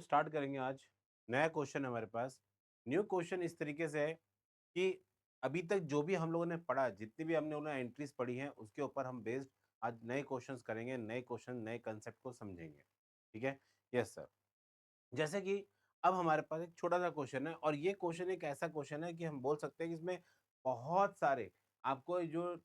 Start करेंगे आज। नया क्वेश्चन है हमारे पास। न्यू क्वेश्चन इस तरीके से है कि अभी तक जो भी हम लोगों ने पढ़ा, जितनी भी हम लोगों ने एंट्रीज़ पढ़ी हैं, उसके ऊपर हम बेस्ड आज नए क्वेश्चन्स करेंगे, नए क्वेश्चन, नए कांसेप्ट को समझेंगे। ठीक है? Yes sir. जैसे कि अब हमारे पास एक छोटा-सा क्वेश्चन है और ये क्वेश्चन एक ऐसा क्वेश्चन है कि हम बोल सकते हैं कि इसमें बहुत सारे आपको जो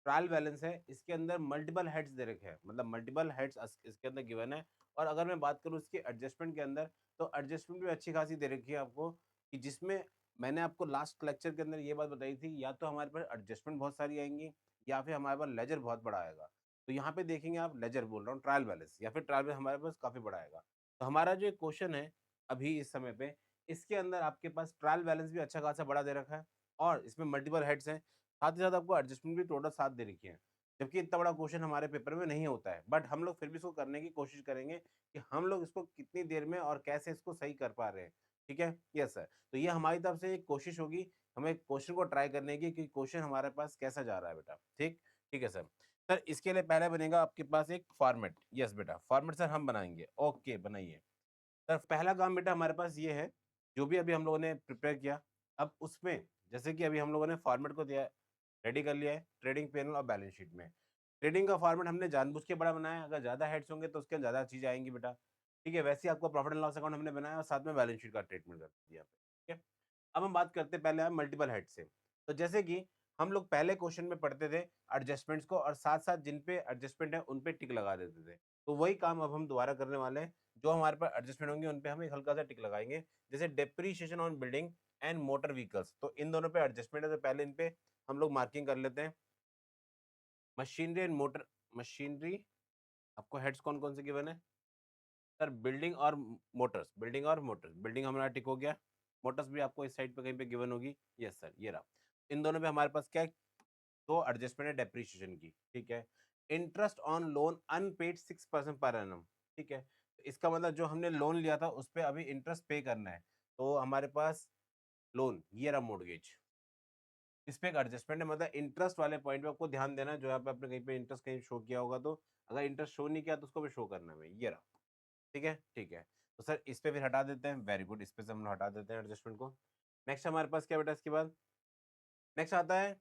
ट्रायल बैलेंस है, इसके अंदर मल्टीपल हेड्स दे रखे हैं। मतलब मल्टीपल हेड्स इसके अंदर गिवन है और अगर मैं बात करूँ इसके एडजस्टमेंट के अंदर, तो एडजस्टमेंट भी अच्छी खासी दे रखी है आपको कि जिसमें मैंने आपको लास्ट लेक्चर के अंदर ये बात बताई थी, या तो हमारे पास एडजस्टमेंट बहुत सारी आएँगी या फिर हमारे पास लेजर बहुत बड़ा आएगा। तो यहाँ पे देखेंगे आप लेजर बोल रहा हूँ, ट्रायल बैलेंस या फिर ट्रायल बैलेंस हमारे पास काफ़ी बड़ा आएगा। तो हमारा जो एक क्वेश्चन है अभी इस समय पे, इसके अंदर आपके पास ट्रायल बैलेंस भी अच्छा खासा बड़ा दे रखा है और इसमें मल्टीपल हेड्स हैं। साथ ही साथ आपको एडजस्टमेंट भी टोटल 7 दे रखी है। जबकि इतना बड़ा क्वेश्चन हमारे पेपर में नहीं होता है, बट हम लोग फिर भी इसको करने की कोशिश करेंगे कि हम लोग इसको कितनी देर में और कैसे इसको सही कर पा रहे हैं। ठीक है? Yes sir. तो ये हमारी तरफ से एक कोशिश होगी, हमें क्वेश्चन को ट्राई करने की कि क्वेश्चन हमारे पास कैसा जा रहा है बेटा। ठीक? ठीक है सर। सर इसके लिए पहले बनेगा आपके पास एक फॉर्मेट। यस बेटा, फॉर्मेट सर हम बनाएँगे। ओके, बनाइए। सर पहला काम बेटा हमारे पास ये है, जो भी अभी हम लोगों ने प्रिपेयर किया, अब उसमें जैसे कि अभी हम लोगों ने फॉर्मेट को दिया है, रेडी कर लिया है, ट्रेडिंग पैनल और बैलेंस शीट में। ट्रेडिंग का फॉर्मेट हमने जानबूझ के बड़ा बनाया है, अगर ज़्यादा हेड्स होंगे तो उसके अंदर ज़्यादा चीज़ें आएँगी बेटा। ठीक है? वैसे ही आपको प्रॉफिट एंड लॉस अकाउंट हमने बनाया और साथ में बैलेंस शीट का ट्रीटमेंट कर दिया पे। ठीक है? अब हम बात करते हैं पहले हम मल्टीपल हेड से। तो जैसे कि हम लोग पहले क्वेश्चन में पढ़ते थे एडजस्टमेंट्स को और साथ-साथ जिन पे एडजस्टमेंट है, उन पे टिक लगा देते थे। तो वही काम अब हम दोबारा करने वाले हैं। जो हमारे पास एडजस्टमेंट होंगे उन पे हम एक हल्का-सा टिक लगाएँगे। जैसे depreciation on building and motor vehicles, तो इन दोनों पे एडजस्टमेंट है, तो पहले इन पे हम लोग मार्किंग कर लेते हैं। मशीनरी एंड मोटर मशीनरी आपको हेड्स कौन-कौन से गिवन है? सर बिल्डिंग और मोटर्स, बिल्डिंग हमारा टिक हो गया, मोटर्स भी आपको इस साइड पे कहीं पे गिवन होगी। यस सर, ये रहा। इन दोनों पे हमारे पास क्या है? 2 एडजस्टमेंट है डेप्रिसिएशन की, ठीक है? Interest on loan unpaid 6% per annum, ठीक है? तो इसका मतलब जो हमने लोन लिया था उस पे अभी इंटरेस्ट पे करना है। तो हमारे पास लोन, ये रहा मॉर्टगेज। इस पे एक एडजस्टमेंट है, मतलब इंटरेस्ट वाले पॉइंट पे आपको ध्यान देना है, जो यहाँ पे आपने कहीं पे इंटरेस्ट कहीं शो किया होगा तो अगर इंटरेस्ट शो नहीं किया तो उसको भी शो करना है हमें, ये रहा। ठीक है? ठीक है। तो सर इस पे फिर हटा देते हैं, वेरी गुड, इस पे से हम हटा देते हैं एडजस्टमेंट को। नेक्स्ट हमारे पास क्या बेटा इसके बाद? नेक्स्ट आता है,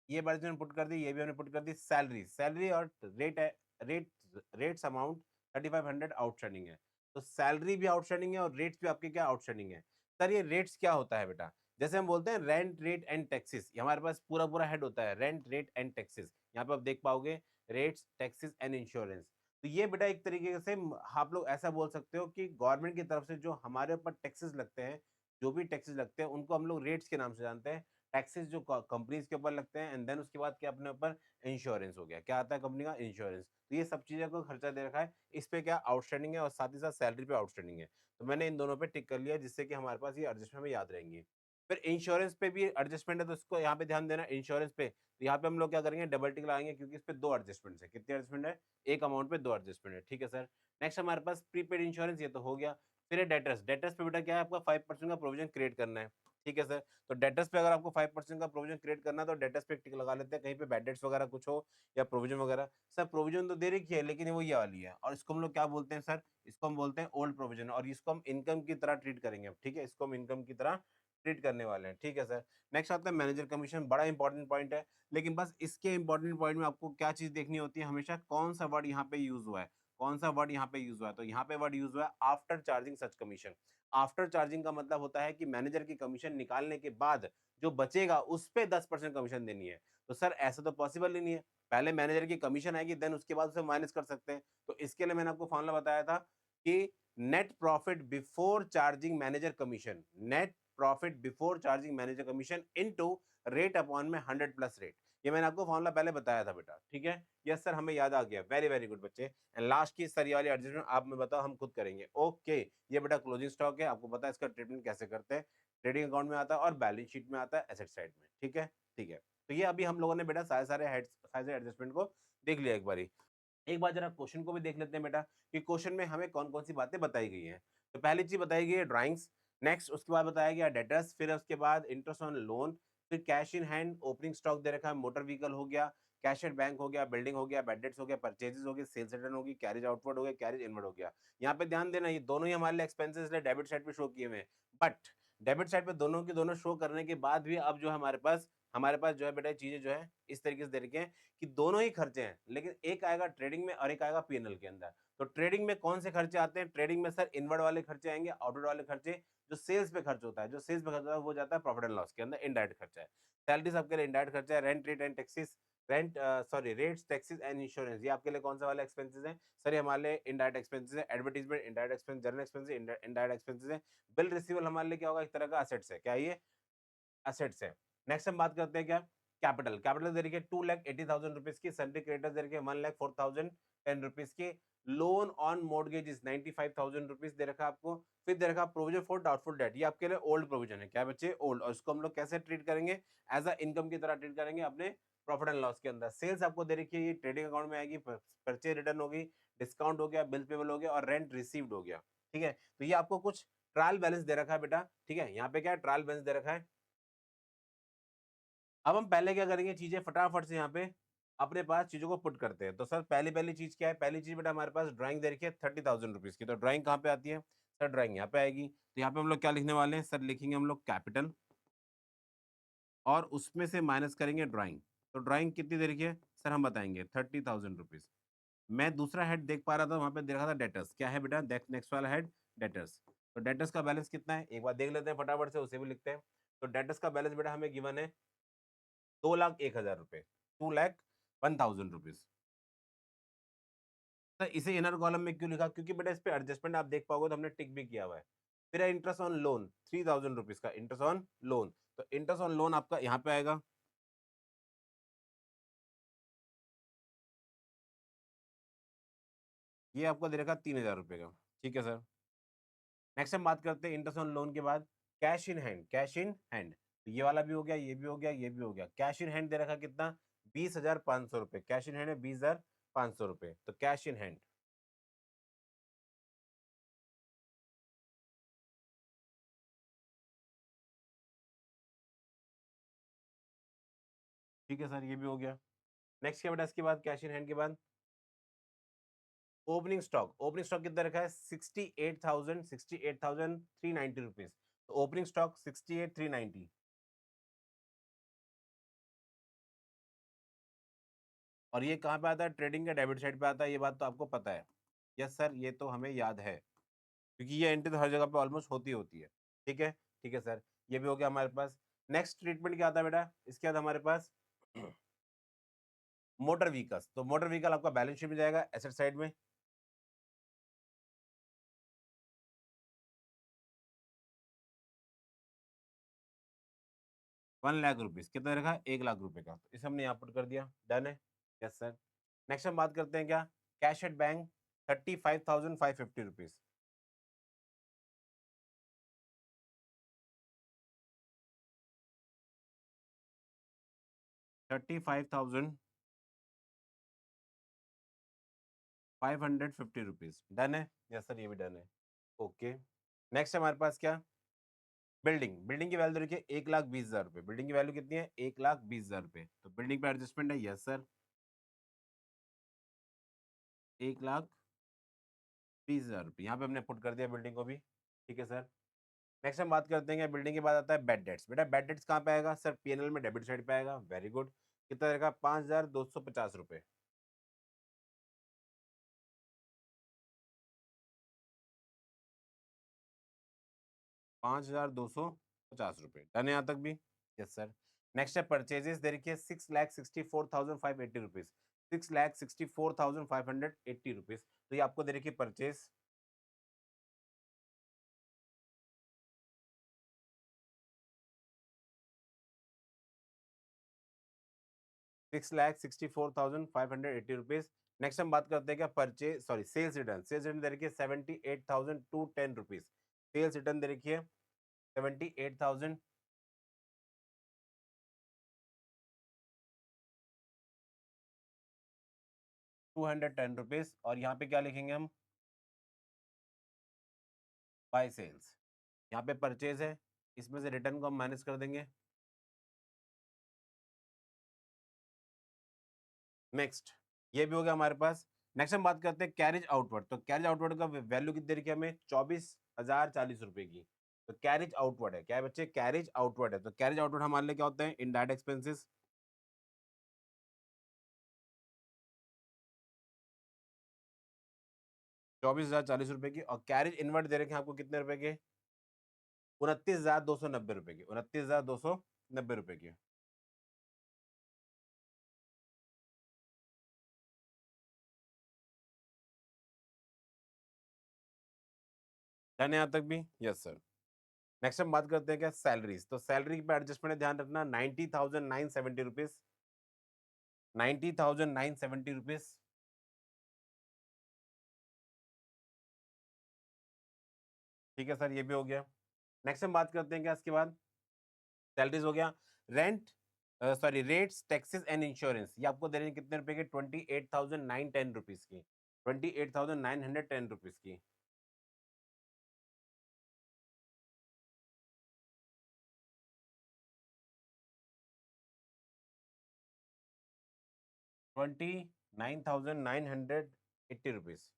ये बात जो हमने पुट कर दी, ये भी हमने पुट कर दी, सैलरी। सैलरी और रेट रेट्स अमाउंट 3500 आउटस्टैंडिंग है। तो सैलरी भी आउटस्टैंडिंग है और रेट्स भी आपके क्या आउटस्टैंडिंग है। सर ये रेट्स क्या होता है बेटा? जैसे हम बोलते हैं रेंट, रेट एंड टैक्सेस, ये हमारे पास पूरा-पूरा हेड होता है, रेंट, रेट एंड टैक्सेस। यहाँ पे आप देख पाओगे रेट्स, टैक्सेस एंड इंश्योरेंस। तो ये बेटा एक तरीके से आप लोग ऐसा बोल सकते हो कि गवर्नमेंट की तरफ से जो हमारे ऊपर टैक्सेस लगते हैं, जो भी टैक्सेस लगते हैं, उनको हम लोग रेट्स के नाम से जानते हैं। टैक्सेस जो कंपनीज के ऊपर लगते हैं एंड देन उसके बाद क्या अपने ऊपर इंश्योरेंस हो गया। क्या आता है कंपनी का? इंश्योरेंस। तो ये सब चीज़ों का खर्चा दे रखा है। इस पे क्या आउटस्टैंडिंग है और साथ ही साथ सैलरी पे आउटस्टैंडिंग है। तो मैंने इन दोनों पे टिक कर लिया जिससे कि हमारे पास ये एडजस्टमेंट हमें याद रहेंगी। फिर इंश्योरेंस पे भी एडजस्टमेंट है तो इसको यहाँ पे ध्यान देना इंश्योरेंस पे। तो यहाँ पे हम लोग क्या करेंगे डबल टिक लगाएँगे क्योंकि इस पे 2 एडजस्टमेंट्स है। कितने एडजस्टमेंट है? एक अमाउंट पे 2 एडजस्टमेंट है। ठीक है सर। नेक्स्ट हमारे पास प्रीपेड इंश्योरेंस, ये तो हो गया। फिर है डेटर्स। डेटर्स पे बेटा क्या है आपका 5% का प्रोविज़न क्रिएट करना है। ठीक है सर। तो डेटर्स पे अगर आपको 5% का प्रोविज़न क्रिएट करना है तो डेटर्स पे एक टिक लगा लेते हैं, कहीं पे बैड डेट्स वगैरह कुछ हो या प्रोविज़न वगैरह। सर प्रोविज़न तो दे रखी है लेकिन वो ये वाली है और इसको हम लोग क्या बोलते हैं सर? इसको हम बोलते हैं ओल्ड प्रोविज़न और इसको हम इनकम की तरह ट्रीट करेंगे अब, ठीक है? इसको हम इनकम की तरह ट्रीट करने वाले हैं, ठीक है सर। नेक्स्ट आता है मैनेजर कमीशन, बड़ा इंपॉर्टेंट पॉइंट है, लेकिन बस इसके इंपॉर्टेंट पॉइंट में आपको क्या चीज़ देखनी होती है हमेशा, कौन-सा वर्ड यहाँ पे यूज़ हुआ है, कौन-सा वर्ड यहाँ पे यूज़ हुआ है? तो यहाँ पे वर्ड यूज़ हुआ है आफ्टर चार्जिंग सच कमीशन। आफ्टर चार्जिंग का मतलब होता है कि मैनेजर की कमीशन निकालने के बाद जो बचेगा उस पे 10% कमीशन देनी है। तो सर ऐसा तो पॉसिबल ही नहीं है। पहले मैनेजर की कमीशन आएगी देन उसके बाद उसे माइनस कर सकते हैं। तो इसके लिए मैंने आपको फॉर्मूला बताया था कि net profit before charging manager commission, net profit before charging manager commission into rate upon में 100 प्लस रेट। ये मैंने आपको फॉर्मूला पहले बताया था बेटा, ठीक है? यस सर, हमें याद आ गया। वेरी वेरी गुड बच्चे। एंड लास्ट की सर ये वाली एडजस्टमेंट आप में बताओ, हम खुद करेंगे। ओके, ये बेटा क्लोजिंग स्टॉक है, आपको पता है इसका ट्रीटमेंट कैसे करते हैं। ट्रेडिंग अकाउंट में आता है और बैलेंस शीट में आता है एसेट साइड में, ठीक है? ठीक है। तो ये अभी हम लोगों ने बेटा सारे एडजस्टमेंट को देख लिया एक बारी। एक बार जरा क्वेश्चन को भी देख लेते हैं बेटा कि क्वेश्चन में हमें कौन-कौन सी बातें बताई गई हैं। तो पहली चीज़ बताई गई है ड्राइंग्स, नेक्स्ट उसके बाद बताया गया डेटर्स, फिर उसके बाद इंटरेस्ट ऑन लोन, फिर cash in hand, opening stock दे रखा है, मोटर व्हीकल हो गया, कैश एट बैंक हो गया, बिल्डिंग हो गया, बैड डेट्स हो गया, परचेजेस हो गए, सेल्स रिटर्न होगी, कैरेज आउटवर्ड हो गया, कैरेज इनवर्ड हो गया। यहाँ पे ध्यान देना, ये दोनों ही हमारे लिए एक्सपेंसेस है, डेबिट साइड पे शो किए हुए हैं, बट डेबिट साइड पे दोनों की दोनों शो करने के बाद भी अब जो है हमारे पास जो है बेटा चीजें जो है इस तरीके से दे रखी हैं कि दोनों ही खर्चे हैं, लेकिन एक आएगा ट्रेडिंग में और एक आएगा पीएनएल के अंदर। तो ट्रेडिंग में कौन से खर्चे आते हैं? ट्रेडिंग में सर इनवर्ड वाले खर्चे आएंगे, आउटवर्ड वाले खर्चे जो सेल्स पे खर्च होता है, जो सेल्स पे खर्च होता है वो जाता है प्रॉफिट एंड लॉस के अंदर, इनडायरेक्ट खर्चा है। सैलरीज आपके लिए इनडायरेक्ट खर्चा है, rent rate and taxes, rates taxes and insurance, ये आपके लिए कौन सा वाला एक्सपेंसेस है? सर ये हमारे लिए इनडायरेक्ट एक्सपेंसेस है। Advertisement indirect expense, journal expenses indirect expenses है। बिल रिसीवल हमारे लिए क्या होगा? एक तरह का असेट्स है। क्या ये असेट्स है? नेक्स्ट हम बात करते हैं क्या? कैपिटल। कैपिटल दे रखी है 2,80,000 रुपीज की, सन्ड्री क्रेडिटर्स दे रखी है 1,04,010 रुपीज की, लोन ऑन मॉर्गेजेस 95,000 रुपीज दे रखा है आपको। फिर दे रखा प्रोविजन फॉर डाउटफुल डेट, ये आपके लिए ओल्ड प्रोविजन है। क्या बच्चे? ओल्ड। और इसको हम लोग कैसे ट्रीट करेंगे? एज अ इनकम की तरह ट्रीट करेंगे अपने प्रॉफिट एंड लॉस के अंदर। सेल्स आपको दे रखी है, ये ट्रेडिंग अकाउंट में आएगी, परचेज रिटर्न होगी, डिस्काउंट हो गया, बिल पेबल हो गया और रेंट रिसीव्ड हो गया। ठीक है, तो ये आपको कुछ ट्रायल बैलेंस दे रखा है बेटा। ठीक है, यहाँ पे क्या है? ट्रायल बैलेंस दे रखा है। अब हम पहले क्या करेंगे, चीजें फटाफट से यहाँ पे अपने पास चीजों को पुट करते हैं। तो सर पहली पहली चीज क्या है? पहली चीज बेटा हमारे पास ड्राइंग दे रखी है 30,000 रुपीज की। तो ड्राइंग कहाँ पे आती है? सर ड्राइंग यहाँ पे आएगी। तो यहाँ पे हम लोग क्या लिखने वाले हैं? सर लिखेंगे हम लोग कैपिटल और उसमें से माइनस करेंगे ड्राइंग। तो ड्राइंग कितनी दे रखी है? सर हम बताएंगे 30,000 रुपीज। मैं दूसरा हेड देख पा रहा था, वहां पे दे रखा था डेटर्स। क्या है बेटा? नेक्स्ट वाला हेड डेटर्स। तो डेटर्स का बैलेंस कितना है एक बार देख लेते हैं फटाफट से, उसे भी लिखते हैं। तो डेटर्स का बैलेंस बेटा हमें गिवन है 2,01,000 रुपए, 2,01,000 रुपीज। तो इसे इनर कॉलम में क्यों लिखा? क्योंकि बेटा इस पे एडजस्टमेंट आप देख पाओगे तो हमने टिक भी किया हुआ है। फिर है इंटरेस्ट ऑन लोन 3,000 रुपीज का, इंटरेस्ट ऑन लोन। तो इंटरेस्ट ऑन लोन आपका यहाँ पे आएगा, ये आपको दे रखा 3,000 रुपए का। ठीक है सर। नेक्स्ट हम बात करते हैं इंटरेस्ट ऑन लोन के बाद cash in hand. Cash in hand ये वाला भी हो गया, ये भी हो गया, ये भी हो गया। कैश इन हैंड दे रखा कितना? 20,500 रुपए। कैश इन हैंड है 20,500 रुपए। तो कैश इन हैंड, ठीक है सर, ये भी हो गया। नेक्स्ट क्या बेटा इसके बाद? कैश इन हैंड के बाद ओपनिंग स्टॉक। ओपनिंग स्टॉक कितना रखा है? 68,390 रुपीज। तो ओपनिंग स्टॉक 68,390। और ये कहाँ पे आता है? ट्रेडिंग के डेबिट साइड पे आता है, ये बात तो आपको पता है। यस सर, ये तो हमें याद है, क्योंकि ये एंट्री तो हर जगह पे ऑलमोस्ट होती है। ठीक है, ठीक है सर, ये भी हो गया हमारे पास। नेक्स्ट ट्रीटमेंट क्या आता है बेटा? इसके बाद हमारे पास मोटर व्हीकल्स। तो मोटर व्हीकल आपका बैलेंस शीट में जाएगा एसेट साइड में। 1,00,000 रुपीज कितना रखा है? 1,00,000 रुपए का। तो इसे हमने यहाँ पुट कर दिया, डन है। Yes sir. नेक्स्ट हम बात करते हैं क्या? Cash at bank 35,550 rupees. 35,550 rupees, done है। यस सर, ये भी डन है। ओके। नेक्स्ट हमारे पास क्या? बिल्डिंग। बिल्डिंग की वैल्यू देखिए 1,20,000 रुपए। बिल्डिंग की वैल्यू कितनी है? 1,20,000 रुपए। तो बिल्डिंग पे एडजस्टमेंट है, यस सर, 1,20,000 रुपए यहाँ पे हमने पुट कर दिया बिल्डिंग को भी। ठीक है सर। नेक्स्ट हम बात करते हैं बिल्डिंग के बाद आता है बैड डेट्स। बेटा बैड डेट्स कहाँ पे आएगा? सर पीएनएल में डेबिट साइड पे आएगा। Very good. कितना रहेगा? 5,250 रुपए। 5,250 रुपए, डन है यहाँ तक भी। Yes sir. नेक्स्ट है परचेजेस दे रखी है 6,64,580 रुपीज। 6,64,580 रुपीज। तो ये आपको दे रखी है परचेज। 6,64,580 रुपीज। नेक्स्ट हम बात करते हैं क्या? Purchase sorry sales return. Sales return दे रखी है 78,210 रुपीज। सेल्स रिटर्न दे रखी है 78,210 रुपीज। और यहाँ पे क्या लिखेंगे हम? By sales. यहाँ पे परचेज है, इसमें से रिटर्न को हम माइनस कर देंगे। नेक्स्ट ये भी हो गया हमारे पास। नेक्स्ट हम बात करते हैं कैरेज आउटवर्ड। तो कैरेज आउटवर्ड का वैल्यू कितनी दे रखी है हमें? 24,040 रुपए की। तो कैरेज आउटवर्ड है, क्या है बच्चे? कैरेज आउटवर्ड है। तो कैरेज आउटवर्ड हमारे लिए क्या होता है? Indirect expenses. 24,040 रुपए की। और कैरेज इनवर्ड दे रखे हैं आपको कितने रुपए के? 29,290 रुपए की। 29,290 रुपए की। डन है यहाँ तक भी? Yes sir. नेक्स्ट हम बात करते हैं क्या? सैलरीज। तो सैलरी पे एडजस्टमेंट ध्यान रखना, 90,970 रुपीज। 90,970 रुपीज। ठीक है सर, ये भी हो गया। नेक्स्ट हम बात करते हैं क्या इसके बाद? सैलरीज हो गया। Rent, sorry, rates, taxes and insurance, ये आपको दे रहे हैं कितने रुपए के? 28,910 रुपीज की। 28,910 रुपीज की। 29,980 रुपीज।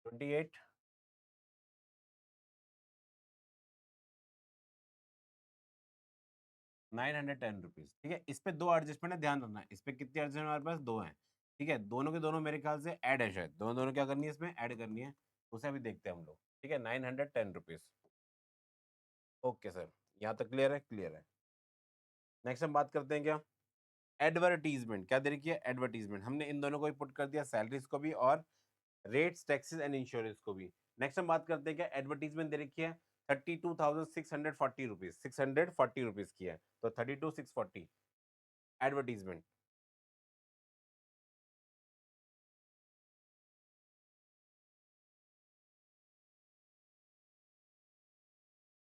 28,910 रुपीज। ठीक है, इस पे दो एडजस्टमेंट है, ध्यान रखना। इस पे कितनी एडजस्टमेंट हमारे पास? दो हैं। ठीक है, दोनों के दोनों मेरे ख्याल से ऐड है, शायद दोनों दोनों क्या करनी है इसमें? ऐड करनी है। उसे अभी देखते हैं हम लोग। ठीक है, 910 रुपीज। ओके सर, यहाँ तक क्लियर है? क्लियर है। नेक्स्ट हम बात करते हैं क्या? एडवर्टीजमेंट। क्या दे रखी है? एडवर्टीजमेंट। हमने इन दोनों को भी पुट कर दिया, सैलरीज को भी और रेट्स, टैक्सेस एंड इंश्योरेंस को भी। नेक्स्ट हम बात करते हैं क्या? एडवर्टीजमेंट दे रखी है 32,640 रुपीज। 640 रुपीज की है। तो 32,640 एडवर्टीजमेंट।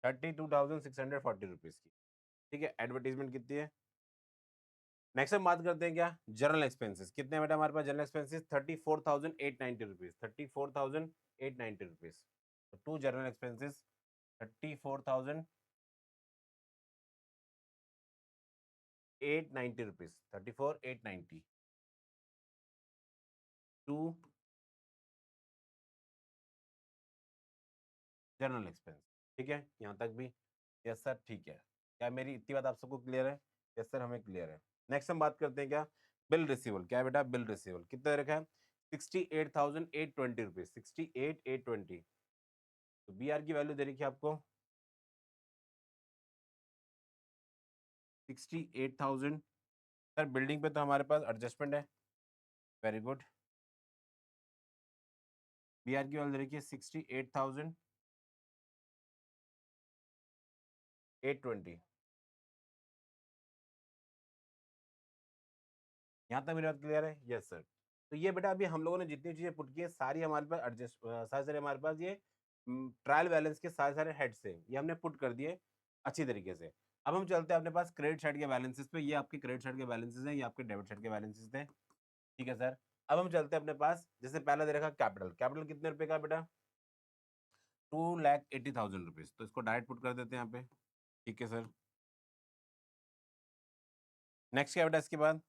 32,640 रुपीज की। ठीक है, एडवर्टीजमेंट कितनी है? नेक्स्ट हम बात करते हैं क्या? General expenses. कितने बेटा हमारे पास general expenses? 34,890 rupees. 34,890 rupees. To general expenses 34,890 rupees. 34,890 to general expense. ठीक है, यहाँ तक भी? यस सर, ठीक है। क्या मेरी इतनी बात आप सबको क्लियर है? यस सर, हमें क्लियर है। नेक्स्ट हम बात करते हैं क्या? बिल रिसीवल। क्या है बेटा? बिल रिसीवल कितना रखा है? 68,820 रुपीज। 68,820। तो बी आर की वैल्यू दे रखी है आपको 68,000। सर बिल्डिंग पे तो हमारे पास एडजस्टमेंट है। Very good. बी आर की वैल्यू दे रखी है 68,820। यहाँ तक मेरी बात क्लियर है? Yes sir. तो ये बेटा अभी हम लोगों ने जितनी चीजें पुट की है सारी हमारे पास एडजस्ट, सारे सारे हमारे पास ये ट्रायल बैलेंस के सारे सारे हेड से ये हमने पुट कर दिए अच्छी तरीके से। अब हम चलते हैं अपने पास क्रेडिट साइड के बैलेंसेस पे। ये आपके क्रेडिट साइड के बैलेंसेस हैं, ये आपके डेबिट साइड के बैलेंसेस थे। ठीक है सर। अब हम चलते हैं अपने पास, जैसे पहला दे रखा कैपिटल। कैपिटल कितने रुपए का बेटा? 2,80,000 रुपीज। तो इसको डायरेक्ट पुट कर देते हैं यहाँ पे। ठीक है सर। नेक्स्ट क्या बेटा इसके बाद?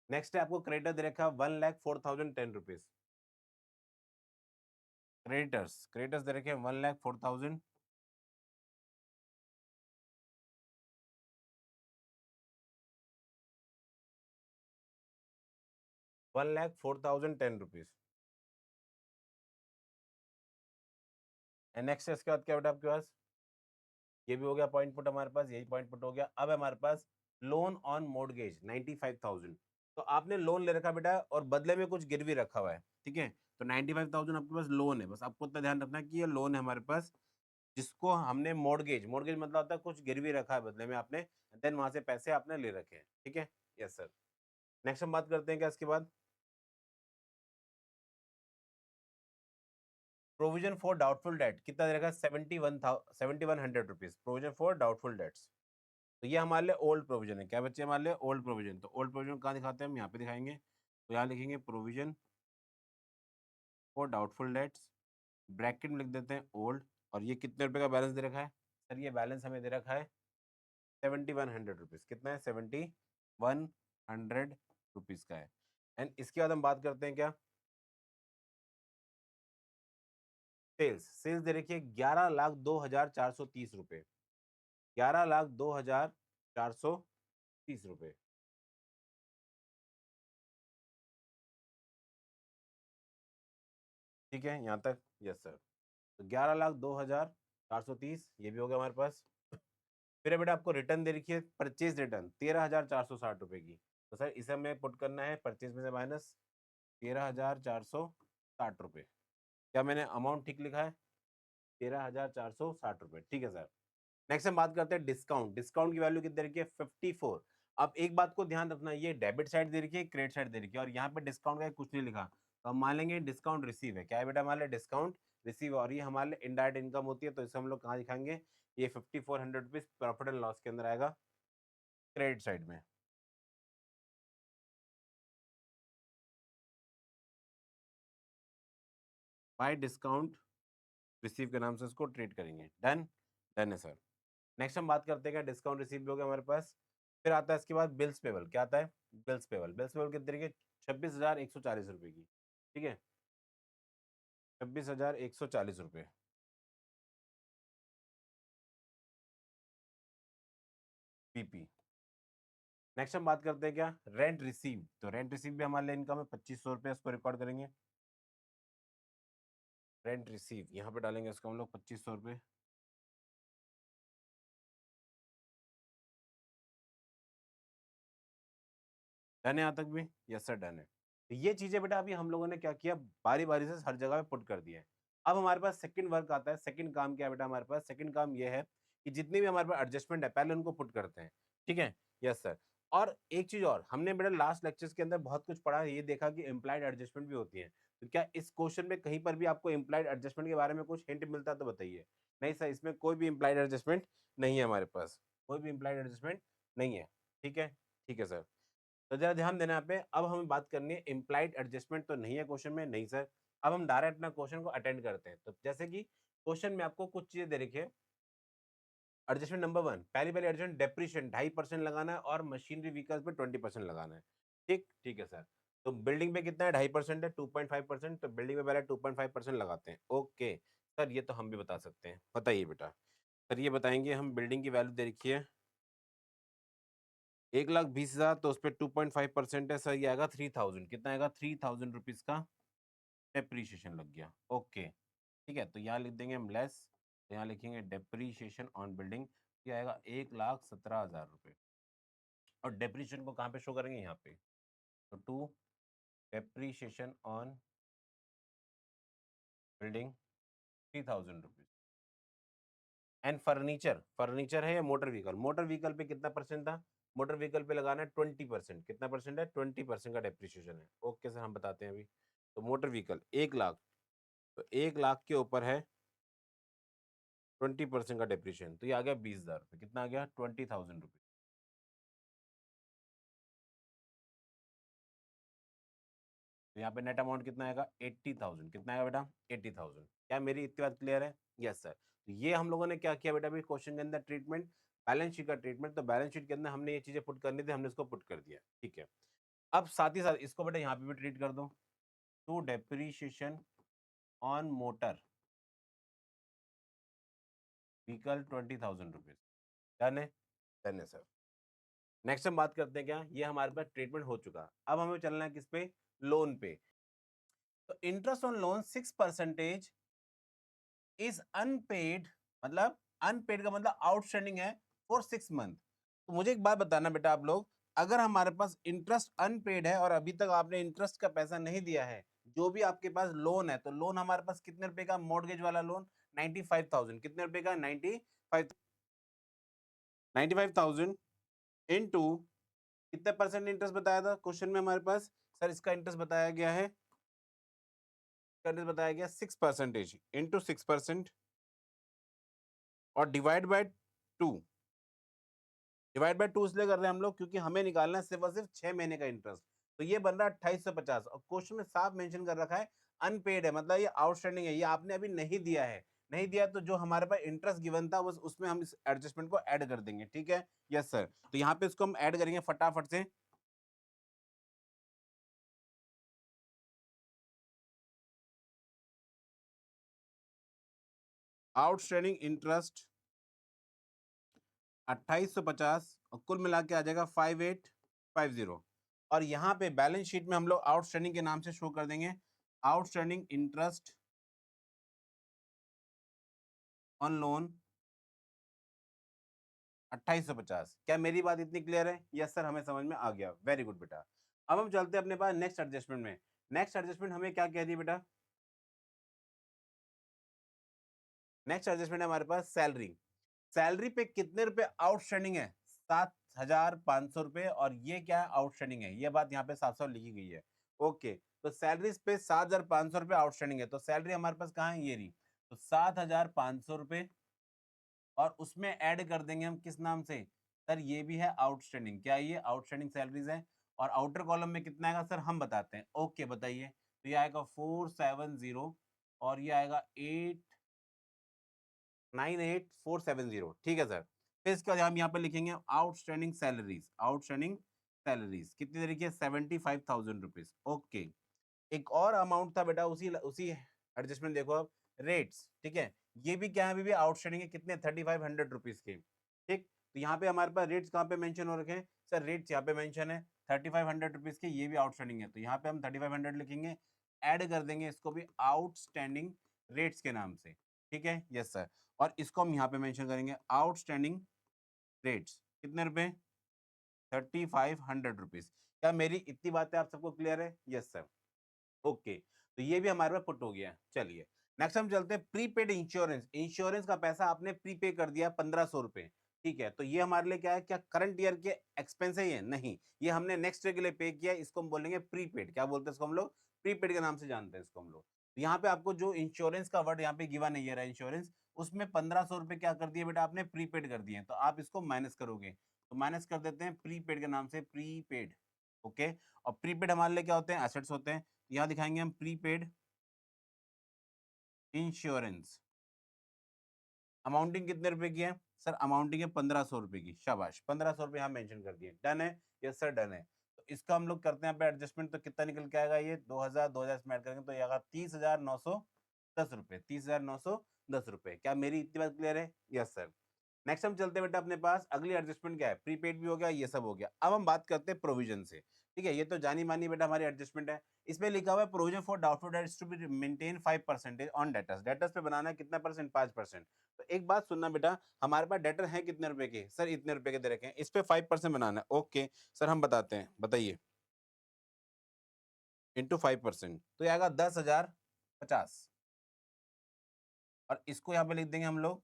नेक्स्ट है आपको क्रेडिटर दे रखा 1,04,010 रुपीज। क्रेडिटर्स, क्रेडिटर्स दे रखे 1,04,000। 1,04,010 रुपीज। एंड नेक्स्ट इसके बाद क्या बेटा आपके पास? ये भी हो गया पॉइंट पुट हमारे पास, यही पॉइंट पुट हो गया। अब हमारे पास लोन ऑन मोर्टगेज 95,000। तो आपने लोन ले रखा बेटा और बदले में कुछ गिरवी रखा हुआ है। ठीक है, तो 95,000 आपके पास लोन है। बस आपको इतना ध्यान रखना है कि ये लोन है हमारे पास, जिसको हमने मोर्टगेज, मोर्टगेज मतलब होता है कुछ गिरवी रखा है बदले में आपने, देन वहां से पैसे आपने ले रखे हैं। ठीक है, यस सर। नेक्स्ट हम बात करते हैं क्या इसके बाद? प्रोविजन फॉर डाउटफुल डेट कितना दे रखा है? 7,100 rupees. Provision for doubtful dates. तो ये हमारे लिए ओल्ड प्रोविजन है। क्या बच्चे? हमारे लिए ओल्ड प्रोविजन। तो ओल्ड प्रोविजन कहाँ दिखाते हैं? हम यहाँ पे दिखाएंगे। तो यहाँ लिखेंगे provision for doubtful dates, bracket में लिख देते हैं ओल्ड। और ये कितने रुपए का बैलेंस दे रखा है? सर ये बैलेंस हमें दे रखा है 7100 रुपीज। कितना है? 7100 रुपीज का है। एंड इसके बाद हम बात करते हैं क्या, सेल्स। सेल्स दे रखिए 11,02,430 रुपए, 11,02,430 रुपए। ठीक है यहाँ तक? Yes sir. तो 11,02,430 ये भी हो गया हमारे पास। फिर बेटा आपको रिटर्न दे रखी है, परचेज रिटर्न 13,460 रुपए की। तो सर इसे हमें पुट करना है परचेज में से माइनस 13,460 रुपए। क्या मैंने अमाउंट ठीक लिखा है? 13,460 रुपए। ठीक है सर। नेक्स्ट हम बात करते हैं डिस्काउंट। डिस्काउंट की वैल्यू कितनी दे रखी है? 54। अब एक बात को ध्यान रखना, ये डेबिट साइड दे रखी है, क्रेडिट साइड दे रखी है, और यहाँ पे डिस्काउंट का कुछ नहीं लिखा, तो हम मान लेंगे डिस्काउंट रिसीव है। क्या है बेटा? हमारे डिस्काउंट रिसीव, और ये हमारे इनडायरेक्ट इनकम होती है, तो इसे हम लोग कहाँ दिखाएंगे? ये 5400 रुपीज प्रॉफिट एंड लॉस के अंदर आएगा, क्रेडिट साइड में। बाय डिस्काउंट रिसीव के नाम से इसको ट्रीट करेंगे। डन? डन है सर। नेक्स्ट हम बात करते हैं डिस्काउंट रिसीव भी हो गया हमारे पास। फिर आता है इसके बाद बिल्स पेबल। क्या आता है? Bills payable. बिल्स पेबल कितने तरीके? 26,140 रुपए की। ठीक है, 26,140 रुपए। पीपी। नेक्स्ट हम बात करते हैं क्या, रेंट रिसीव। तो रेंट रिसीव भी हमारे लिए इनकम है 2500 रुपए, इसको रिकॉर्ड करेंगे। रेंट रिसीव यहाँ पे डालेंगे इसको हम लोग 2500 रुपए। डन है यहाँ तक भी? यस सर डन है। तो ये चीजें बेटा अभी हम लोगों ने क्या किया, बारी बारी से हर जगह पे पुट कर दिया है। अब हमारे पास सेकंड वर्क आता है। सेकंड काम क्या है बेटा हमारे पास? सेकंड काम ये है कि जितनी भी हमारे पास एडजस्टमेंट है पहले उनको पुट करते हैं। ठीक है? Yes sir. और एक चीज और, हमने बेटा लास्ट लेक्चर्स के अंदर बहुत कुछ पढ़ा है, ये देखा कि इम्प्लाइड एडजस्टमेंट भी होती है। तो क्या इस क्वेश्चन में कहीं पर भी आपको इम्प्लाइड एडजस्टमेंट के बारे में कुछ हिंट मिलता है तो बताइए। नहीं सर, इसमें कोई भी इम्प्लाइड एडजस्टमेंट नहीं है हमारे पास, कोई भी इम्प्लाइड एडजस्टमेंट नहीं है। ठीक है? ठीक है सर। तो जरा ध्यान देना यहाँ पे। अब हमें बात करनी है इम्प्लाइड एडजस्टमेंट तो नहीं है क्वेश्चन में, नहीं सर। अब हम डायरेक्ट अपना क्वेश्चन को अटेंड करते हैं। तो जैसे कि क्वेश्चन में आपको कुछ चीजें दे रखी है। एडजस्टमेंट नंबर 1, पहली पहली एडजस्टमेंट डेप्रिशिएशन 2.5% लगाना है और मशीनरी व्हीकल्स पे 20% लगाना है। ठीक? ठीक है सर। तो बिल्डिंग पे कितना है? 2.5% है, 2.5%। तो बिल्डिंग पे पहले 2.5% लगाते हैं। ओके सर, ये तो हम भी बता सकते हैं। बताइए बेटा। सर ये बताएंगे हम, बिल्डिंग की वैल्यू दे रखी है 1,20,000, तो उस पर 2.5% है सर, ये आएगा 3000। कितना आएगा? 3000 रुपीज का डेप्रीशिएशन लग गया। ओके ठीक है, तो यहाँ लिख देंगे हम लेस, तो यहाँ लिखेंगे डेप्रीशिएशन ऑन बिल्डिंग, ये आएगा 1,17,000 रुपये। और डेप्रीशिएशन को कहाँ पे शो करेंगे? यहाँ पे। तो to depreciation on building 3000 rupees. And furniture, furniture है या मोटर व्हीकल? मोटर व्हीकल पे कितना परसेंट था? मोटर व्हीकल पे लगाना है 20%। कितना परसेंट है? 20% का डेप्रीशिएशन है। ओके सर, हम बताते हैं अभी। तो मोटर व्हीकल 1,00,000, तो 1,00,000 के ऊपर है 20% का डेप्रीशिएशन, तो ये आ गया 20,000 रुपये। कितना आ गया? 20,000 रुपये। तो यहाँ पे नेट अमाउंट कितना आएगा? 80,000। कितना आएगा बेटा? 80,000। क्या मेरी इतनी बात क्लियर है? Yes sir. तो ये हम लोगों ने क्या किया बेटा अभी क्वेश्चन के अंदर, ट्रीटमेंट, बैलेंस शीट का ट्रीटमेंट। तो बैलेंस शीट के अंदर हमने ये चीजें पुट करनी थी, हमने इसको पुट कर दिया। ठीक है, अब साथ ही साथ इसको बेटा यहाँ पे भी ट्रीट कर दो। To depreciation on motor vehicle 20,000 rupees. Done है? डन है सर। नेक्स्ट हम बात करते हैं क्या, ये हमारे पास ट्रीटमेंट हो चुका। अब हमें चलना है किस पे? लोन पे। तो interest on loan 6% is unpaid, मतलब अनपेड का मतलब आउटस्टैंडिंग है फॉर 6 मंथ। तो मुझे एक बात बताना बेटा आप लोग, अगर हमारे पास इंटरेस्ट अनपेड है और अभी तक आपने इंटरेस्ट का पैसा नहीं दिया है, जो भी आपके पास लोन है, तो लोन हमारे पास कितने रुपए का? मॉर्गेज वाला लोन 95,000। कितने रुपए का? 95,000 इनटू कितने परसेंट इंटरेस्ट बताया था क्वेश्चन में हमारे पास? सर इसका इंटरेस्ट बताया गया है, इंटरेस्ट बताया गया 6% इंटू 6% और डिवाइड बाय 2। डिवाइड बाय 2 इसलिए कर रहे हैं हम लोग क्योंकि हमें निकालना है सिर्फ और सिर्फ 6 महीने का इंटरेस्ट। तो ये बन रहा है 2850, और क्वेश्चन में साफ मेंशन कर रखा है अनपेड है, मतलब ये आउटस्टैंडिंग है, ये आपने अभी नहीं दिया है। नहीं दिया तो जो हमारे पास इंटरेस्ट गिवन था बस उसमें हम इस एडजस्टमेंट को ऐड कर देंगे, ठीक है। यस सर, तो यहाँ पे इसको हम ऐड करेंगे फटाफट से। आउटस्टैंडिंग इंटरेस्ट 2850 और कुल मिला के आ जाएगा 5850। और यहाँ पे बैलेंस शीट में हम लोग आउटस्टैंडिंग के नाम से शो कर देंगे आउटस्टैंडिंग इंटरेस्ट ऑन लोन 2850। क्या मेरी बात इतनी क्लियर है? यस सर, हमें समझ में आ गया, वेरी गुड बेटा। अब हम चलते हैं अपने पास नेक्स्ट एडजस्टमेंट में। नेक्स्ट एडजस्टमेंट हमें क्या कह दी बेटा? नेक्स्ट एडजस्टमेंट है हमारे पास सैलरी। सैलरी पे कितने रुपए आउटस्टैंडिंग है? 7500 रुपए, और ये क्या है? आउटस्टैंडिंग है, ये बात यहाँ पे साफ साफ लिखी गई है। ओके, तो सैलरी पे 7500 रुपए आउटस्टैंडिंग है, तो सैलरी हमारे पास कहाँ है? ये रही। तो 7500 रुपए, और उसमें ऐड कर देंगे हम किस नाम से? सर ये भी है आउटस्टैंडिंग। क्या ये आउटस्टैंडिंग सैलरीज है? और आउटर कॉलम में कितना आएगा सर, हम बताते हैं। ओके बताइए। तो ये आएगा 470, और ये आएगा 898470, ठीक है सर। फिर इसके बाद हम यहाँ पे लिखेंगे आउटस्टैंडिंग सैलरीज। आउटस्टैंडिंग सैलरीज कितनी तरीके? 75,000 रुपीज। ओके, एक और अमाउंट था बेटा, उसी उसी एडजस्टमेंट देखो अब, रेट्स, ठीक है। ये भी क्या है? अभी भी आउटस्टैंडिंग है, कितने? 3500 रुपीज के, ठीक। तो यहाँ पे हमारे पास रेट्स कहाँ पे मेंशन हो रखे हैं सर? रेट्स यहाँ पे मेंशन है 3500 रुपीज के, ये भी आउटस्टैंडिंग है, तो यहाँ पे हम 3500 लिखेंगे, ऐड कर देंगे इसको भी आउटस्टैंडिंग रेट्स के नाम से, ठीक है। यस सर, और इसको हम यहाँ पे मेंशन करेंगे आउटस्टैंडिंग रेट्स, कितने रुपए? 3500 रुपीज। क्या मेरी इतनी बातें आप सबको क्लियर है? Yes sir. ओके, तो ये भी हमारे पास पुट हो गया। चलिए नेक्स्ट हम चलते हैं प्रीपेड इंश्योरेंस। इंश्योरेंस का पैसा आपने प्रीपे कर दिया 1500 रुपए, ठीक है। तो ये हमारे लिए क्या है? क्या करंट ईयर के एक्सपेंस है ये? नहीं, ये हमने नेक्स्ट ईयर के लिए पे किया, इसको हम बोलेंगे प्रीपेड। क्या बोलते हैं इसको हम लोग? प्रीपेड के नाम से जानते हैं इसको हम लोग। तो यहाँ पे आपको जो इंश्योरेंस का वर्ड यहाँ पे गिवन नहीं है, इंश्योरेंस, उसमें 1500 रुपए क्या कर दिए बेटा आपने? प्रीपेड कर दिए, तो आप इसको माइनस करोगे, तो माइनस कर देते हैं प्रीपेड के नाम से, प्रीपेड। ओके, और प्रीपेड हमारे लिए क्या होते हैं? एसेट्स होते हैं। यहाँ दिखाएंगे हम प्रीपेड इंश्योरेंस। अमाउंटिंग कितने रुपए की है सर? अमाउंटिंग है 1500 रुपए की। शाबाश, 1500 रुपए यहाँ मेंशन कर दिए। डन है? यस सर, डन है। तो इसका हम लोग करते हैं यहाँ पे एडजस्टमेंट, तो कितना निकल के आएगा? ये 2000 इसमें ऐड करेंगे तो ये आएगा 30,910 रुपए। 30,910 रुपए। क्या मेरी इतनी बात क्लियर है? Yes sir. नेक्स्ट हम चलते हैं बेटा अपने पास, अगली एडजस्टमेंट क्या है? प्रीपेड भी हो गया, ये सब हो गया। अब हम बात करते हैं प्रोविजन से, ठीक है। ये तो जानी मानी बेटा हमारी एडजस्टमेंट है। इसमें लिखा हुआ है provision for doubtful debts to be maintain 5% on debtors. Debtors पे बनाना है कितना परसेंट? 5%। तो एक बात सुनना बेटा, हमारे पास डेटर है कितने रुपए के? सर इतने रुपए के दे रखे हैं, इस पे 5% बनाना है। ओके सर, हम बताते हैं, बताइए। इंटू 5%, तो ये आएगा 10,050, और इसको यहाँ पे लिख देंगे हम लोग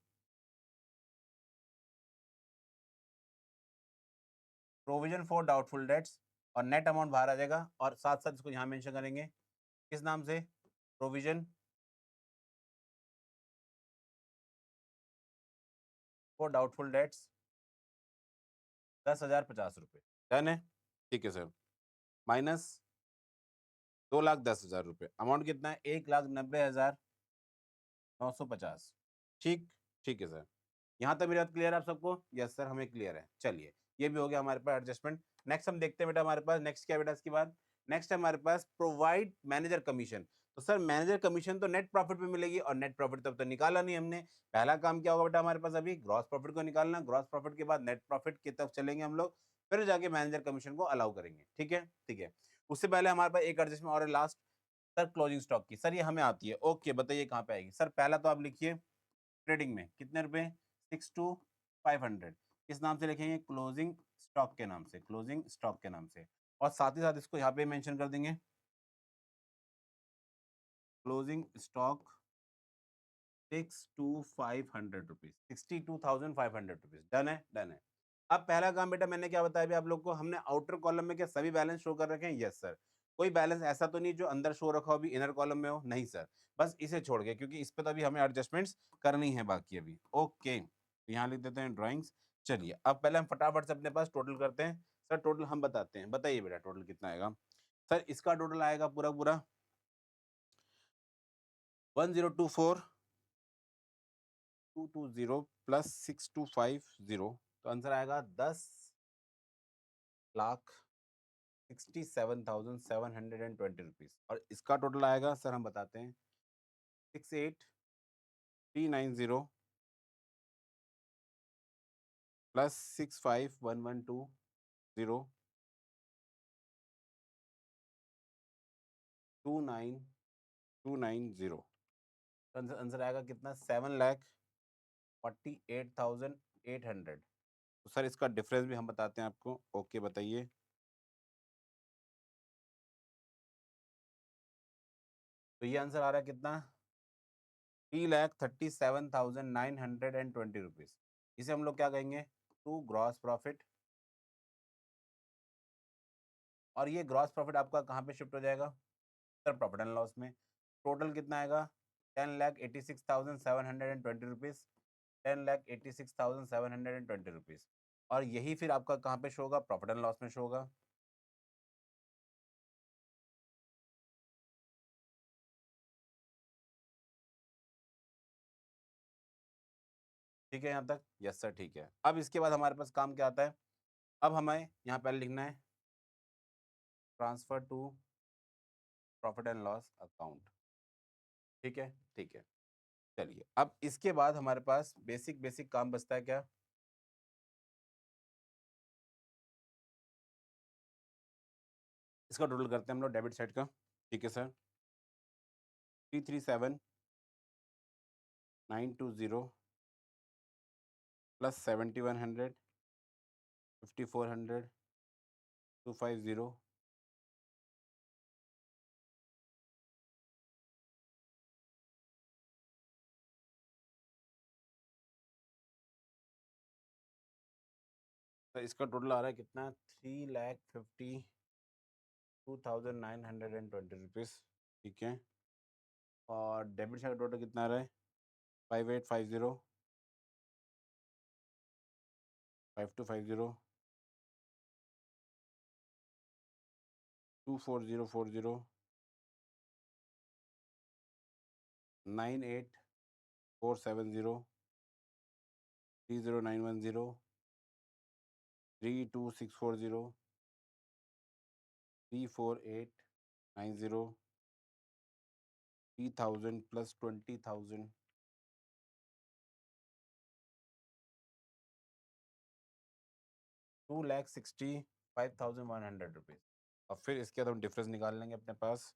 प्रोविजन फॉर डाउटफुल डेट्स, और नेट अमाउंट बाहर आ जाएगा, और साथ साथ इसको यहाँ मेंशन करेंगे किस नाम से? प्रोविजन फॉर डाउटफुल डेट्स, 10,050 रुपए। डन है? ठीक है सर। माइनस 2,10,000 रुपए, अमाउंट कितना है? 1,90,950। ठीक, ठीक है सर। यहाँ तक मेरी बात क्लियर है आप सबको? यस सर, हमें क्लियर है। चलिए, ये भी हो गया हमारे पास एडजस्टमेंट। नेक्स्ट हम देखते हैं बेटा हमारे पास नेक्स्ट क्या है बेटा इसके बाद? नेक्स्ट है हमारे पास प्रोवाइड मैनेजर कमीशन। तो सर मैनेजर कमीशन तो नेट प्रॉफिट पे मिलेगी, और नेट प्रॉफिट तब तो निकाला नहीं हमने। पहला काम क्या होगा बेटा हमारे पास? अभी ग्रॉस प्रॉफिट को निकालना, ग्रॉस प्रॉफिट के बाद नेट प्रॉफिट की तरफ चलेंगे हम लोग, फिर जाके मैनेजर कमीशन को अलाउ करेंगे, ठीक है। ठीक है, उससे पहले हमारे पास एक एडजस्टमेंट और है लास्ट, सर क्लोजिंग स्टॉक की। सर ये हमें आती है। ओके, बताइए कहाँ पे आएगी? सर पहला तो आप लिखिए ट्रेडिंग में कितने रुपए? 6 to 500। किस नाम से लिखेंगे? क्लोजिंग स्टॉक के नाम से, क्लोजिंग स्टॉक के नाम से। और साथ ही साथ इसको यहाँ पे मेंशन कर देंगे closing stock 6 to 500 rupees, 62,500 rupees. Done है? डन है। अब पहला काम बेटा मैंने क्या बताया अभी आप लोग को? हमने आउटर कॉलम में क्या सभी बैलेंस शो कर रखे हैं? Yes sir. कोई बैलेंस ऐसा तो नहीं जो अंदर शो रखा हो अभी इनर कॉलम में हो? नहीं सर, बस इसे छोड़ के, क्योंकि इस पे तो अभी हमें एडजस्टमेंट्स करनी है बाकी अभी। ओके, तो यहाँ लिख देते हैं ड्राइंग्स। चलिए अब पहले हम फटाफट से अपने पास टोटल करते हैं। सर टोटल हम बताते हैं, बताइए बेटा टोटल कितना आएगा? सर इसका टोटल आएगा पूरा पूरा 1024 6220 प्लस 6250, तो आंसर आएगा 10,67,720 रुपीज। और इसका टोटल आएगा सर, हम बताते हैं, 68,390 प्लस 65,112 29,290। आंसर आएगा कितना? 7,48,800। तो सर इसका डिफरेंस भी हम बताते हैं आपको। ओके बताइए। तो ये आंसर आ रहा है कितना? 3,37,920 रुपीज। इसे हम लोग क्या कहेंगे? To gross profit. और ये ग्रॉस प्रॉफिट आपका कहाँ पे शिफ्ट हो जाएगा? सर प्रॉफिट एंड लॉस में। टोटल कितना आएगा? 10,86,720 रुपीज। 10,86,720 रुपीज। और यही फिर आपका कहाँ पे शो होगा? प्रॉफिट एंड लॉस में शो होगा। ठीक है यहाँ तक? यस सर ठीक है। अब इसके बाद हमारे पास काम क्या आता है? अब हमें यहाँ पहले लिखना है transfer to profit and loss account. ठीक है ठीक है। चलिए अब इसके बाद हमारे पास बेसिक बेसिक काम बचता है क्या? इसका टोटल करते हैं हम लोग डेबिट साइड का। ठीक है सर। 337,920 प्लस 7,100 5,400 250। तो इसका टोटल आ रहा है कितना? 3,52,920 रुपीज। ठीक है। और डेबिट साइड टोटल कितना आ रहा है? 5,850 5,250 2,4,040 9,8,470 3,0,910 3,2,640 3,4,890 3,000 प्लस 20,000 2,65,100 रुपीज। और फिर इसके बाद हम डिफरेंस निकाल लेंगे अपने पास।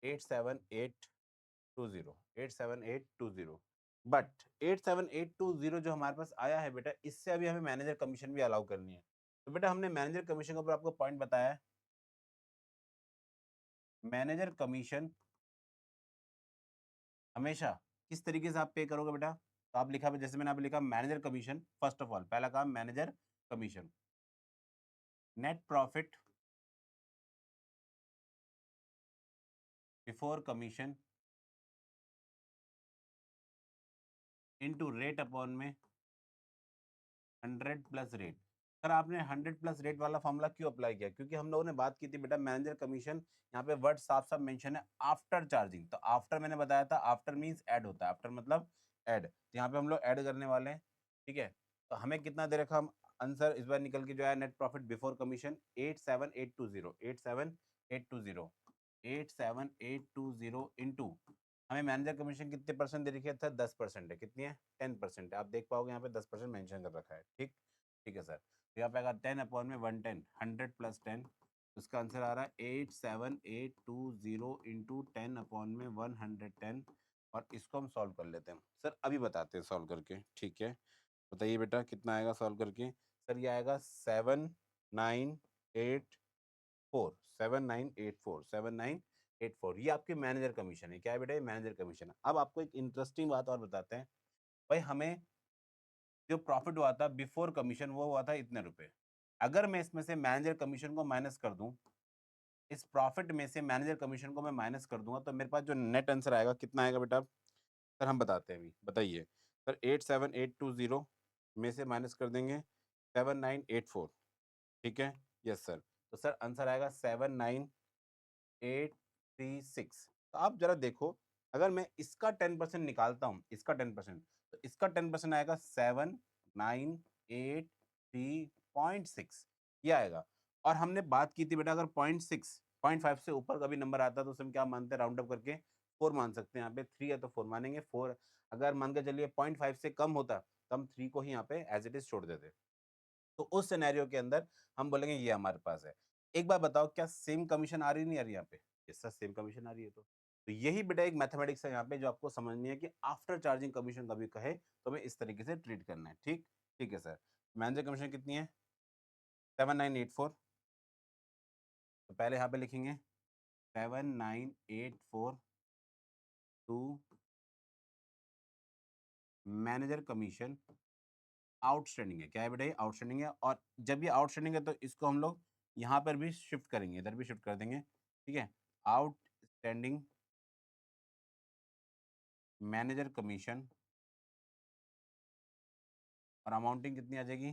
8,7,820 बट 8,7,820 जो हमारे पास आया है बेटा, इससे अभी हमें मैनेजर कमीशन भी अलाउ करनी है। तो बेटा हमने मैनेजर कमीशन के ऊपर आपको पॉइंट बताया है। मैनेजर कमीशन हमेशा किस तरीके से आप पे करोगे बेटा? तो आप लिखा, जैसे मैंने आप लिखा manager commission. First of all पहला काम manager commission, net profit before commission into rate upon में 100 प्लस रेट। सर आपने 100 प्लस रेट वाला फॉर्मूला क्यों अप्लाई किया? क्योंकि हम लोगों ने बात की थी बेटा मैनेजर कमीशन, यहाँ पे वर्ड साफ साफ मेंशन है आफ्टर चार्जिंग। तो आफ्टर मैंने बताया था, आफ्टर मींस ऐड होता है। आफ्टर मतलब ऐड। तो यहाँ पे हम लोग ऐड करने वाले हैं। ठीक है। तो हमें कितना दे रखा? हम आंसर इस बार निकल के जो है net profit before commission 8,7,820 8,7,820 8,7,820 into हमें मैनेजर कमीशन कितने परसेंट दे रखी है? 10% है। कितनी है? 10% है। आप देख पाओगे यहाँ पे 10% मेंशन कर रखा है। ठीक ठीक है सर। तो यहाँ पे अगर 10 अपॉन में 110 100 प्लस 10, उसका आंसर आ रहा है 8,7,820 इंटू 10 अपॉन में 110। और इसको हम सॉल्व कर लेते हैं सर। अभी बताते हैं सॉल्व करके। ठीक है बताइए बेटा कितना आएगा सॉल्व करके? सर ये आएगा 7,984 7,984 7,984। ये आपके मैनेजर कमीशन है। क्या है बेटा? ये मैनेजर कमीशन है। अब आपको एक इंटरेस्टिंग बात और बताते हैं। भाई हमें जो प्रॉफिट हुआ था बिफोर कमीशन वो हुआ था इतने रुपए। अगर मैं इसमें से मैनेजर कमीशन को माइनस कर दूं, इस प्रॉफिट में से मैनेजर कमीशन को मैं माइनस कर दूंगा, तो मेरे पास जो नेट आंसर आएगा कितना आएगा बेटा? सर हम बताते हैं अभी। बताइए सर। 8,7,820 में से माइनस कर देंगे 7,984। ठीक है। Yes sir. तो सर आंसर आएगा 7,9,836। तो आप जरा देखो, अगर मैं इसका 10% निकालता हूँ, इसका 10%, तो इसका 10% आएगा 7,983.6, ये आएगा। और हमने बात की थी बेटा, अगर 0.6 0.5 से ऊपर का भी नंबर आता है तो उसे हम क्या मानते हैं, राउंड अप करके 4 मान सकते हैं। यहाँ पे 3 है तो 4 मानेंगे। 4 अगर मान के चलिए 0.5 से कम होता तो हम 3 को ही यहाँ पे एज इट इज छोड़ देते। तो उस सिनेरियो के अंदर हम बोलेंगे ये हमारे पास है। एक बार बताओ, क्या सेम कमीशन आ रही नहीं आ रही यहाँ पे? यस सर, सेम कमीशन आ रही है। तो यही बेटा एक मैथमेटिक्स है यहाँ पे, जो आपको समझनी है कि आफ्टर चार्जिंग कमीशन कभी कहे तो हमें इस तरीके से ट्रीट करना है। ठीक ठीक है सर। मैनेजर कमीशन कितनी है? 7984। तो पहले यहाँ पे लिखेंगे 7984 टू मैनेजर कमीशन आउटस्टैंडिंग है। क्या है बेटा? ये आउटस्टैंडिंग है। और जब ये आउटस्टैंडिंग है तो इसको हम लोग यहाँ पर भी शिफ्ट करेंगे, इधर भी शिफ्ट कर देंगे। ठीक है, आउटस्टैंडिंग मैनेजर कमीशन, और अमाउंटिंग कितनी आ जाएगी?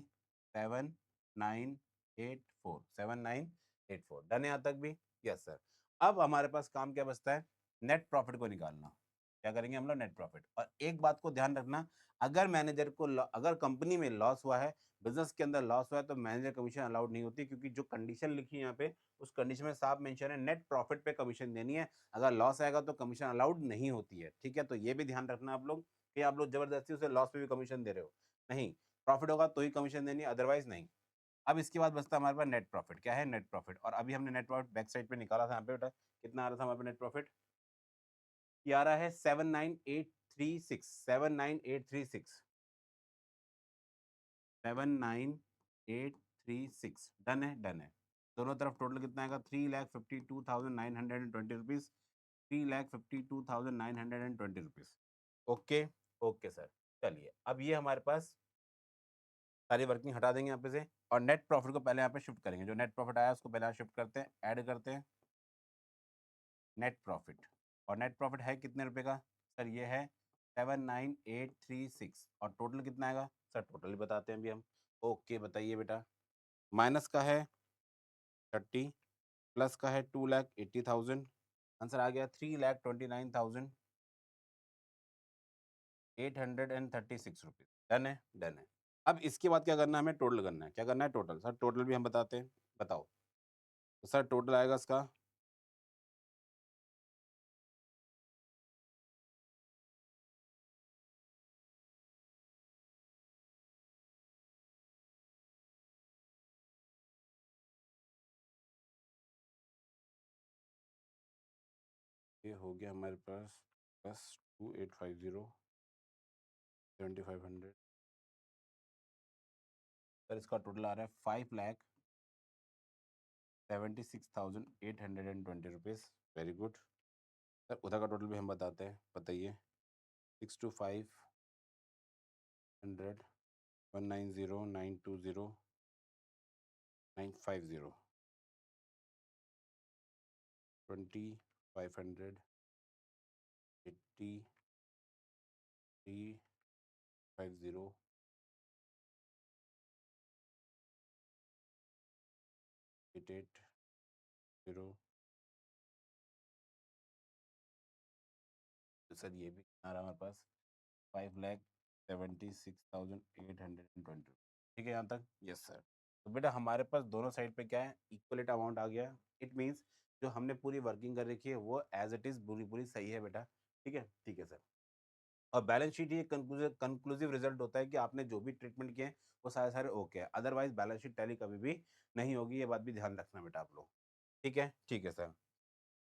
7984, 7984। डन है यहाँ तक भी? Yes sir. अब हमारे पास काम क्या बचता है? नेट प्रॉफिट को निकालना। क्या करेंगे हम लोग? Net profit. और एक बात को ध्यान रखना, अगर मैनेजर को अगर कंपनी में लॉस हुआ है, बिजनेस के अंदर लॉस हुआ है, तो मैनेजर कमीशन अलाउड नहीं होती, क्योंकि जो कंडीशन लिखी है यहाँ पे, उस कंडीशन में साफ मेंशन है नेट प्रॉफिट पे कमीशन देनी है। अगर लॉस आएगा तो कमीशन अलाउड नहीं होती है। ठीक है, तो ये भी ध्यान रखना आप लोग, कि आप लोग जबरदस्ती उसे लॉस पे भी कमीशन दे रहे हो, नहीं। प्रॉफिट होगा तो ही कमीशन देनी है, अदरवाइज नहीं। अब इसके बाद बचता है हमारे पास नेट प्रॉफिट। क्या है? Net profit. और अभी हमने नेट प्रॉफिट बैक साइड पे निकाला था। यहाँ पे बेटा कितना आ रहा था हमारे पास नेट प्रॉफिट? ये आ रहा है 79836, 79836, 79836। डन है? डन है। दोनों तरफ टोटल कितना आएगा? 3,52,920 rupees, 3,52,920 rupees. Okay okay sir. चलिए, अब ये हमारे पास सारी वर्किंग हटा देंगे यहाँ पे से, और नेट प्रॉफिट को पहले यहाँ पे शिफ्ट करेंगे। जो नेट प्रॉफिट आया उसको पहले यहाँ शिफ्ट करते हैं, ऐड करते हैं नेट प्रॉफिट। और नेट प्रॉफिट है कितने रुपए का? सर ये है 79836। और टोटल कितना आएगा? सर टोटल ही बताते हैं अभी हम। ओके, बताइए बेटा। माइनस का है 30, प्लस का है 2,80,000। आंसर आ गया 3,29,836 रुपीज। डन है? डन है। अब इसके बाद क्या करना है? हमें टोटल करना है। क्या करना है? टोटल। सर टोटल भी हम बताते हैं, बताओ। तो सर टोटल आएगा इसका, ये हो गया हमारे पास प्लस 2850, 7500। सर इसका टोटल आ रहा है 5,76,820 रुपीज़। Very good. सर उधर का टोटल भी हम बताते हैं, बताइए। 62500, 190, 920, 950, 2500, 80, 350, 880। तो सर ये भी आ रहा है हमारे पास 5,76,820। ठीक है यहाँ तक? Yes sir. तो बेटा हमारे पास दोनों साइड पे क्या है? इक्वलेट अमाउंट आ गया। इट मीन्स जो हमने पूरी वर्किंग कर रखी है वो एज इट इज पूरी पूरी सही है बेटा। ठीक है? ठीक है सर। और बैलेंस शीट ये कंक्लूसिव रिजल्ट होता है कि आपने जो भी ट्रीटमेंट किए हैं वो सारे सारे ओके है। अदरवाइज बैलेंस शीट टैली कभी भी नहीं होगी। ये बात भी ध्यान रखना बेटा आप लोग। ठीक है? ठीक है सर।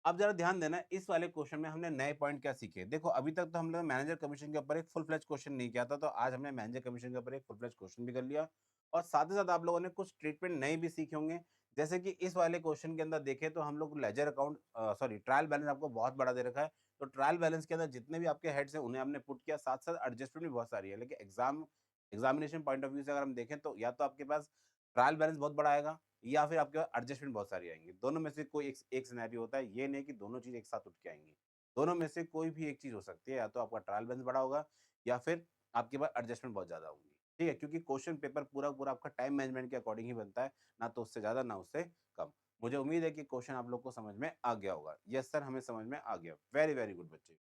अब जरा ध्यान देना, इस वाले क्वेश्चन में हमने नए पॉइंट क्या सीखे। देखो अभी तक तो हम लोग मैनेजर कमीशन के ऊपर एक फुल फ्लेज क्वेश्चन नहीं किया था, तो आज हमने मैनेजर कमीशन के ऊपर एक फुल फ्लेज क्वेश्चन भी कर लिया। और साथ ही साथ आप लोगों ने कुछ ट्रीटमेंट नए भी सीखे होंगे। जैसे कि इस वाले क्वेश्चन के अंदर देखें तो हम लोग ledger account, sorry, trial balance आपको बहुत बड़ा दे रखा है। तो ट्रायल बैलेंस के अंदर जितने भी आपके हेड्स हैं उन्हें हमने पुट किया, साथ साथ एडजस्टमेंट भी बहुत सारी है। लेकिन एग्जामिनेशन पॉइंट ऑफ व्यू से अगर हम देखें तो या तो आपके पास ट्रायल बैलेंस बहुत बड़ा आएगा, या फिर आपके पास एडजस्टमेंट बहुत सारी आएंगी। दोनों में से कोई एक सिनेरियो होता है, ये नहीं कि दोनों चीज एक साथ उठ के आएंगी। दोनों में से कोई भी एक चीज हो सकती है, या तो आपका ट्रायल बैलेंस बड़ा होगा, या फिर आपके पास एडजस्टमेंट बहुत ज्यादा होंगी। ठीक है? क्योंकि क्वेश्चन पेपर पूरा पूरा आपका टाइम मैनेजमेंट के अकॉर्डिंग ही बनता है, ना तो उससे ज्यादा ना उससे कम। मुझे उम्मीद है कि क्वेश्चन आप लोग को समझ में आ गया होगा। यस सर, हमें समझ में आ गया। वेरी वेरी गुड बच्चे।